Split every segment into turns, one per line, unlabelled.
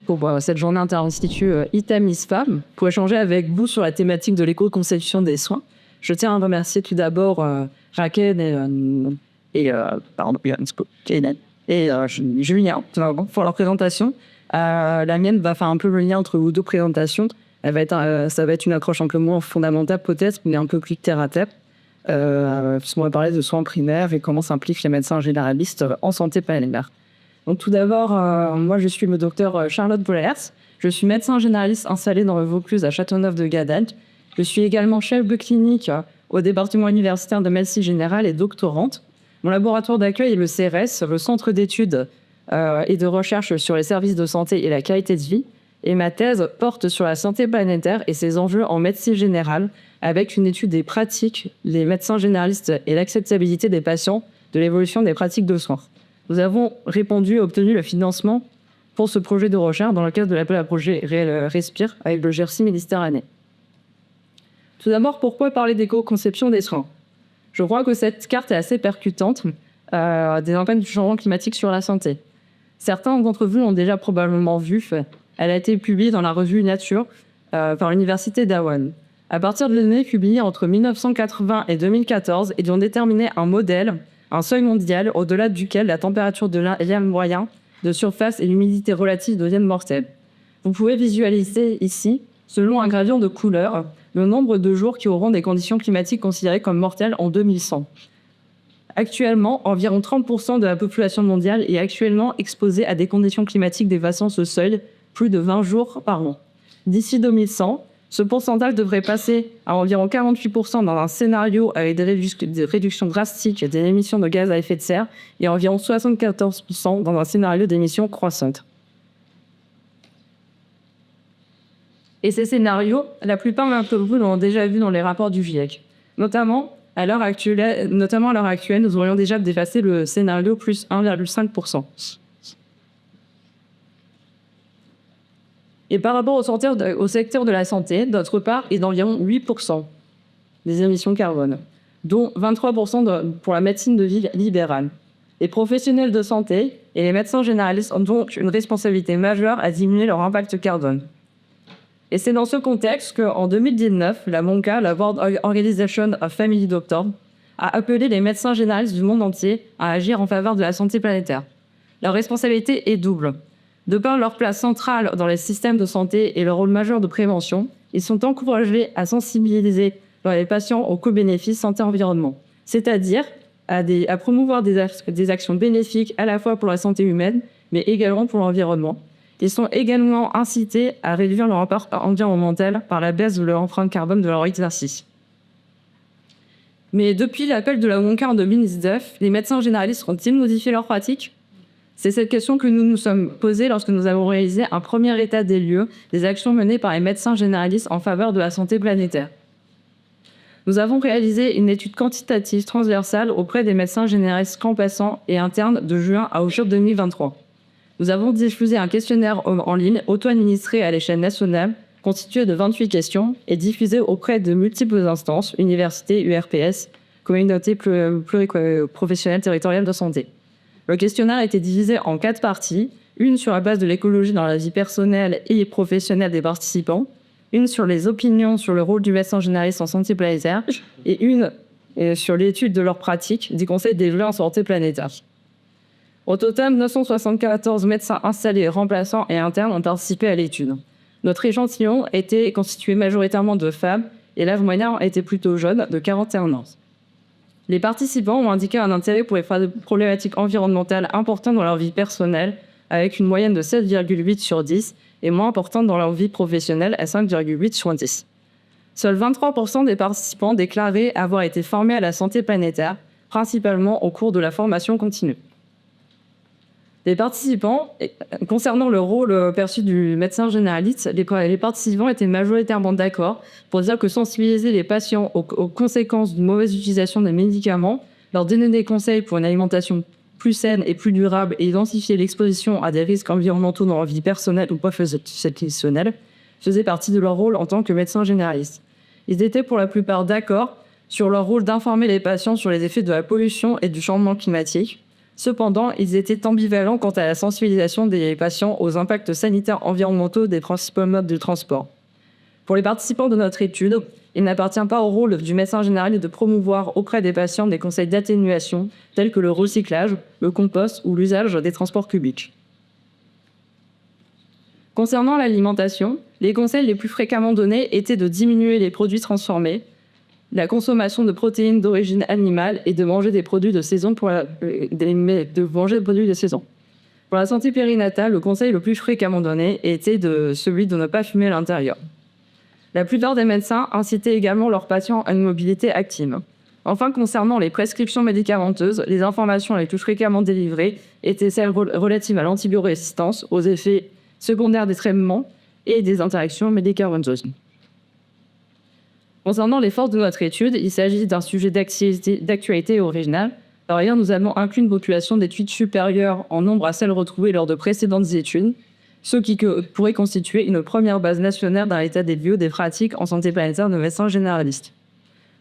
Pour cette journée inter-institut ITAM-ISFAM, pour échanger avec vous sur la thématique de l'éco-conception des soins. Je tiens à remercier tout d'abord Raquel et Julien pour leur présentation. La mienne va faire un peu le lien entre vos deux présentations. Ça va être une approche un peu moins fondamentale peut-être, mais un peu plus terre à terre. Puisqu'on va parler de soins primaires et comment s'impliquent les médecins généralistes en santé planétaire. Donc tout d'abord, moi je suis le docteur Charlotte Bollers. Je suis médecin généraliste installé dans le Vaucluse à Châteauneuf-de-Gadagne. Je suis également chef de clinique au département universitaire de médecine générale et doctorante. Mon laboratoire d'accueil est le CRS, le Centre d'études et de recherche sur les services de santé et la qualité de vie. Et ma thèse porte sur la santé planétaire et ses enjeux en médecine générale, avec une étude des pratiques, les médecins généralistes et l'acceptabilité des patients de l'évolution des pratiques de soins. Nous avons répondu et obtenu le financement pour ce projet de recherche dans le cadre de l'appel à projet RESPIRE avec le GERSI Méditerranée. Tout d'abord, pourquoi parler d'éco-conception des soins ? Je crois que cette carte est assez percutante des impacts du changement climatique sur la santé. Certains d'entre vous l'ont déjà probablement vu. Elle a été publiée dans la revue Nature par l'université d'Hawaii. À partir de données publiées entre 1980 et 2014, ils ont déterminé un modèle, un seuil mondial au-delà duquel la température de l'air moyen de surface et l'humidité relative deviennent mortelles. Vous pouvez visualiser ici, selon un gradient de couleur, le nombre de jours qui auront des conditions climatiques considérées comme mortelles en 2100. Actuellement, environ 30% de la population mondiale est actuellement exposée à des conditions climatiques dépassant ce seuil, plus de 20 jours par an. D'ici 2100, ce pourcentage devrait passer à environ 48% dans un scénario avec des réductions drastiques des émissions de gaz à effet de serre et environ 74% dans un scénario d'émissions croissantes. Et ces scénarios, la plupart d'entre vous l'ont déjà vu dans les rapports du GIEC. Notamment, à l'heure actuelle, nous aurions déjà dépassé le scénario plus 1,5%. Et par rapport au secteur de la santé, notre part est d'environ 8% des émissions carbone, dont 23% pour la médecine de vie libérale. Les professionnels de santé et les médecins généralistes ont donc une responsabilité majeure à diminuer leur impact carbone. Et c'est dans ce contexte qu'en 2019, la MONCA, la World Organization of Family Doctors, a appelé les médecins généralistes du monde entier à agir en faveur de la santé planétaire. Leur responsabilité est double. De par leur place centrale dans les systèmes de santé et leur rôle majeur de prévention, ils sont encouragés à sensibiliser les patients aux co-bénéfices santé-environnement, c'est-à-dire à promouvoir des actions bénéfiques à la fois pour la santé humaine, mais également pour l'environnement. Ils sont également incités à réduire leur impact environnemental par la baisse de leur empreinte carbone de leur exercice. Mais depuis l'appel de la MONCA en 2019, les médecins généralistes ont-ils modifié leurs pratiques ? C'est cette question que nous nous sommes posée lorsque nous avons réalisé un premier état des lieux des actions menées par les médecins généralistes en faveur de la santé planétaire. Nous avons réalisé une étude quantitative transversale auprès des médecins généralistes remplaçants et internes de juin à octobre 2023. Nous avons diffusé un questionnaire en ligne auto-administré à l'échelle nationale, constitué de 28 questions et diffusé auprès de multiples instances, universités, URPS, communautés pluriprofessionnelles territoriales de santé. Le questionnaire a été divisé en 4 parties, une sur la base de l'écologie dans la vie personnelle et professionnelle des participants, une sur les opinions sur le rôle du médecin généraliste en santé planétaire et une sur l'étude de leurs pratiques des conseils développés en santé planétaire. Au total, 974 médecins installés, remplaçants et internes ont participé à l'étude. Notre échantillon était constitué majoritairement de femmes et l'âge moyen était plutôt jeune, de 41 ans. Les participants ont indiqué un intérêt pour les problématiques environnementales importantes dans leur vie personnelle, avec une moyenne de 7,8 sur 10, et moins importante dans leur vie professionnelle à 5,8 sur 10. Seuls 23% des participants déclaraient avoir été formés à la santé planétaire, principalement au cours de la formation continue. Les participants, concernant le rôle perçu du médecin généraliste, les participants étaient majoritairement d'accord pour dire que sensibiliser les patients aux conséquences d'une mauvaise utilisation des médicaments, leur donner des conseils pour une alimentation plus saine et plus durable et identifier l'exposition à des risques environnementaux dans leur vie personnelle ou professionnelle, faisait partie de leur rôle en tant que médecin généraliste. Ils étaient pour la plupart d'accord sur leur rôle d'informer les patients sur les effets de la pollution et du changement climatique, Cependant, ils étaient ambivalents quant à la sensibilisation des patients aux impacts sanitaires environnementaux des principaux modes de transport. Pour les participants de notre étude, il n'appartient pas au rôle du médecin généraliste de promouvoir auprès des patients des conseils d'atténuation tels que le recyclage, le compost ou l'usage des transports publics. Concernant l'alimentation, les conseils les plus fréquemment donnés étaient de diminuer les produits transformés, la consommation de protéines d'origine animale et de manger des produits de saison Pour la santé périnatale, le conseil le plus fréquemment donné était celui de ne pas fumer à l'intérieur. La plupart des médecins incitaient également leurs patients à une mobilité active. Enfin, concernant les prescriptions médicamenteuses, les informations les plus fréquemment délivrées étaient celles relatives à l'antibiorésistance, aux effets secondaires des traitements et des interactions médicamenteuses. Concernant les forces de notre étude, il s'agit d'un sujet d'actualité originale. Par ailleurs, nous avons inclus une population d'études supérieure en nombre à celle retrouvée lors de précédentes études, ce qui pourrait constituer une première base nationale dans l'état des lieux des pratiques en santé planétaire de médecins généralistes.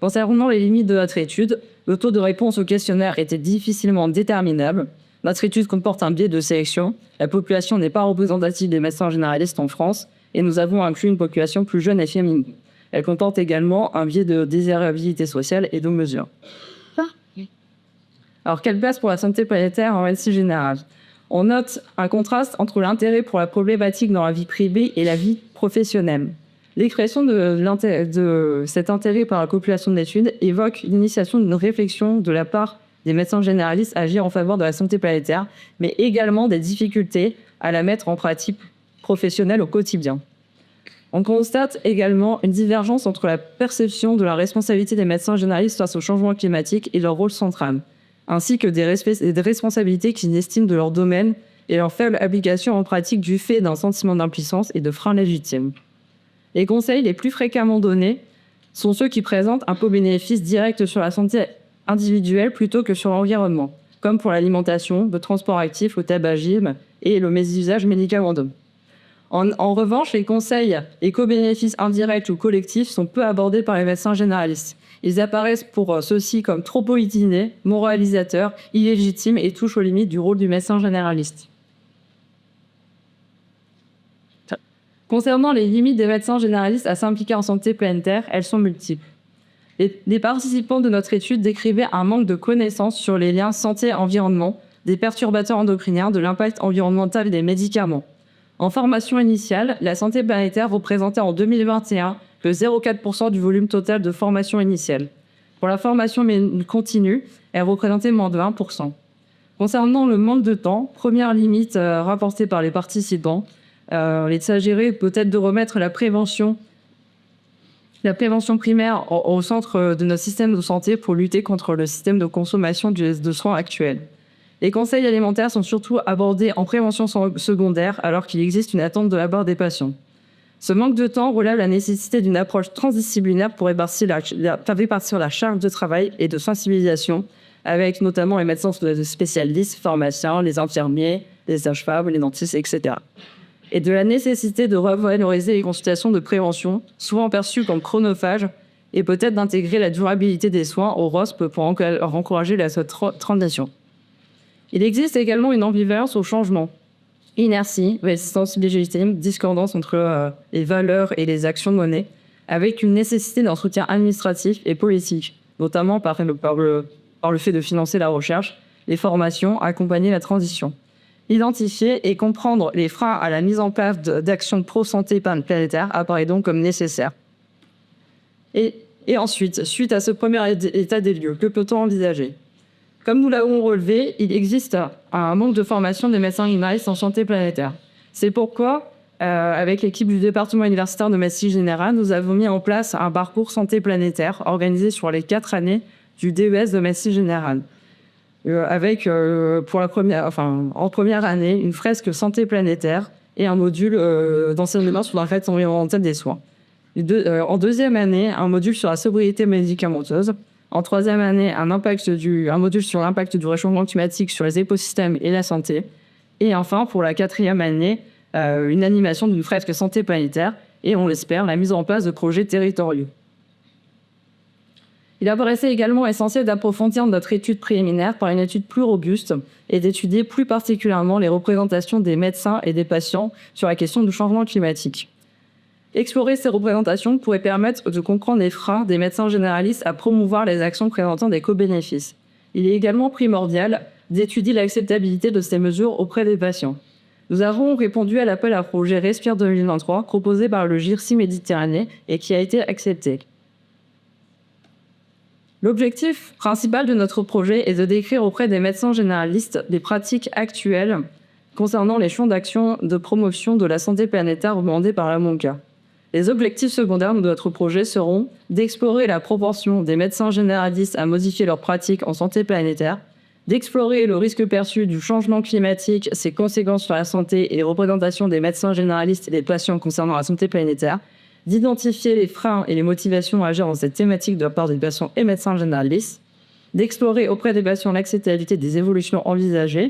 Concernant les limites de notre étude, le taux de réponse au questionnaire était difficilement déterminable. Notre étude comporte un biais de sélection. La population n'est pas représentative des médecins généralistes en France et nous avons inclus une population plus jeune et féminine. Elle comporte également un biais de désirabilité sociale et de mesure. Alors, quelle place pour la santé planétaire en médecine générale ? On note un contraste entre l'intérêt pour la problématique dans la vie privée et la vie professionnelle. L'expression de cet intérêt par la population d'études évoque l'initiation d'une réflexion de la part des médecins généralistes à agir en faveur de la santé planétaire, mais également des difficultés à la mettre en pratique professionnelle au quotidien. On constate également une divergence entre la perception de la responsabilité des médecins généralistes face au changement climatique et leur rôle central, ainsi que des responsabilités qu'ils estiment de leur domaine et leur faible application en pratique du fait d'un sentiment d'impuissance et de frein légitime. Les conseils les plus fréquemment donnés sont ceux qui présentent un bénéfice direct sur la santé individuelle plutôt que sur l'environnement, comme pour l'alimentation, le transport actif, le tabagisme et le mésusage médicamenteux. En revanche, les conseils et co-bénéfices indirects ou collectifs sont peu abordés par les médecins généralistes. Ils apparaissent pour ceux-ci comme trop politisés, moralisateurs, illégitimes et touchent aux limites du rôle du médecin généraliste. Concernant les limites des médecins généralistes à s'impliquer en santé planétaire, elles sont multiples. Les participants de notre étude décrivaient un manque de connaissances sur les liens santé-environnement, des perturbateurs endocriniens, de l'impact environnemental des médicaments. En formation initiale, la santé planétaire représentait en 2021 que 0,4% du volume total de formation initiale. Pour la formation continue, elle représentait moins de 1%. Concernant le manque de temps, première limite rapportée par les participants, il s'agirait peut-être de remettre la prévention primaire au centre de notre système de santé pour lutter contre le système de consommation de soins actuel. Les conseils alimentaires sont surtout abordés en prévention secondaire alors qu'il existe une attente de la part des patients. Ce manque de temps relève la nécessité d'une approche transdisciplinaire pour répartir la charge de travail et de sensibilisation avec notamment les médecins spécialistes, pharmaciens, les infirmiers, les sages-femmes, les dentistes, etc. Et de la nécessité de revaloriser les consultations de prévention, souvent perçues comme chronophages, et peut-être d'intégrer la durabilité des soins au ROSP pour encourager la transition. Il existe également une ambivalence au changement. Inertie, résistance légitime, discordance entre les valeurs et les actions menées, avec une nécessité d'un soutien administratif et politique, notamment par le fait de financer la recherche, les formations, accompagner la transition. Identifier et comprendre les freins à la mise en place d'actions pro-santé planétaire apparaît donc comme nécessaire. Et ensuite, suite à ce premier état des lieux, que peut-on envisager ? Comme nous l'avons relevé, il existe un manque de formation des médecins généralistes en santé planétaire. C'est pourquoi, avec l'équipe du département universitaire de médecine générale, nous avons mis en place un parcours santé planétaire organisé sur les 4 années du DES de médecine générale. Avec, en première année, une fresque santé planétaire et un module d'enseignement sur l'impact environnemental des soins. En deuxième année, un module sur la sobriété médicamenteuse. En troisième année, un module sur l'impact du réchauffement climatique sur les écosystèmes et la santé. Et enfin, pour la quatrième année, une animation d'une fresque santé planétaire et, on l'espère, la mise en place de projets territoriaux. Il apparaissait également essentiel d'approfondir notre étude préliminaire par une étude plus robuste et d'étudier plus particulièrement les représentations des médecins et des patients sur la question du changement climatique. Explorer ces représentations pourrait permettre de comprendre les freins des médecins généralistes à promouvoir les actions présentant des co-bénéfices. Il est également primordial d'étudier l'acceptabilité de ces mesures auprès des patients. Nous avons répondu à l'appel à projet Respire 2023 proposé par le GIRC Méditerranée et qui a été accepté. L'objectif principal de notre projet est de décrire auprès des médecins généralistes des pratiques actuelles concernant les champs d'action de promotion de la santé planétaire recommandés par la MONCA. Les objectifs secondaires de notre projet seront d'explorer la proportion des médecins généralistes à modifier leurs pratiques en santé planétaire, d'explorer le risque perçu du changement climatique, ses conséquences sur la santé et les représentations des médecins généralistes et des patients concernant la santé planétaire, d'identifier les freins et les motivations à agir dans cette thématique de la part des patients et médecins généralistes, d'explorer auprès des patients l'acceptabilité des évolutions envisagées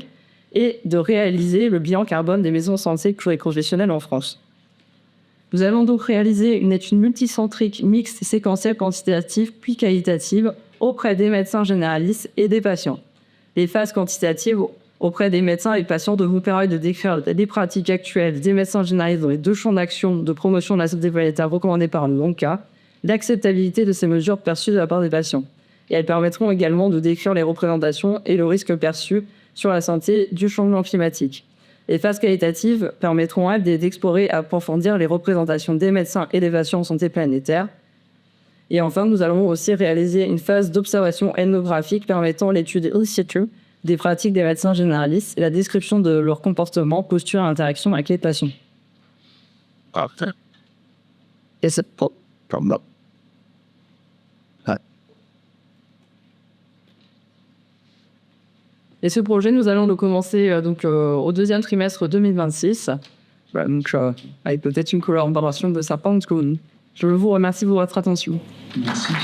et de réaliser le bilan carbone des maisons de santé pluriprofessionnelles en France. Nous allons donc réaliser une étude multicentrique, mixte, séquentielle, quantitative puis qualitative auprès des médecins généralistes et des patients. Les phases quantitatives auprès des médecins et patients devront permettre de décrire les pratiques actuelles des médecins généralistes dans les deux champs d'action de promotion de la santé planétaire recommandés par le MONCA, l'acceptabilité de ces mesures perçues de la part des patients. Et elles permettront également de décrire les représentations et le risque perçu sur la santé du changement climatique. Les phases qualitatives permettront elles d'explorer et approfondir les représentations des médecins et des patients en santé planétaire. Et enfin, nous allons aussi réaliser une phase d'observation ethnographique permettant l'étude in situ des pratiques des médecins généralistes et la description de leur comportement, posture et interaction avec les patients. Et ce projet, nous allons le commencer au deuxième trimestre 2026, avec peut-être une collaboration de sa part. Je vous remercie pour votre attention.
Merci.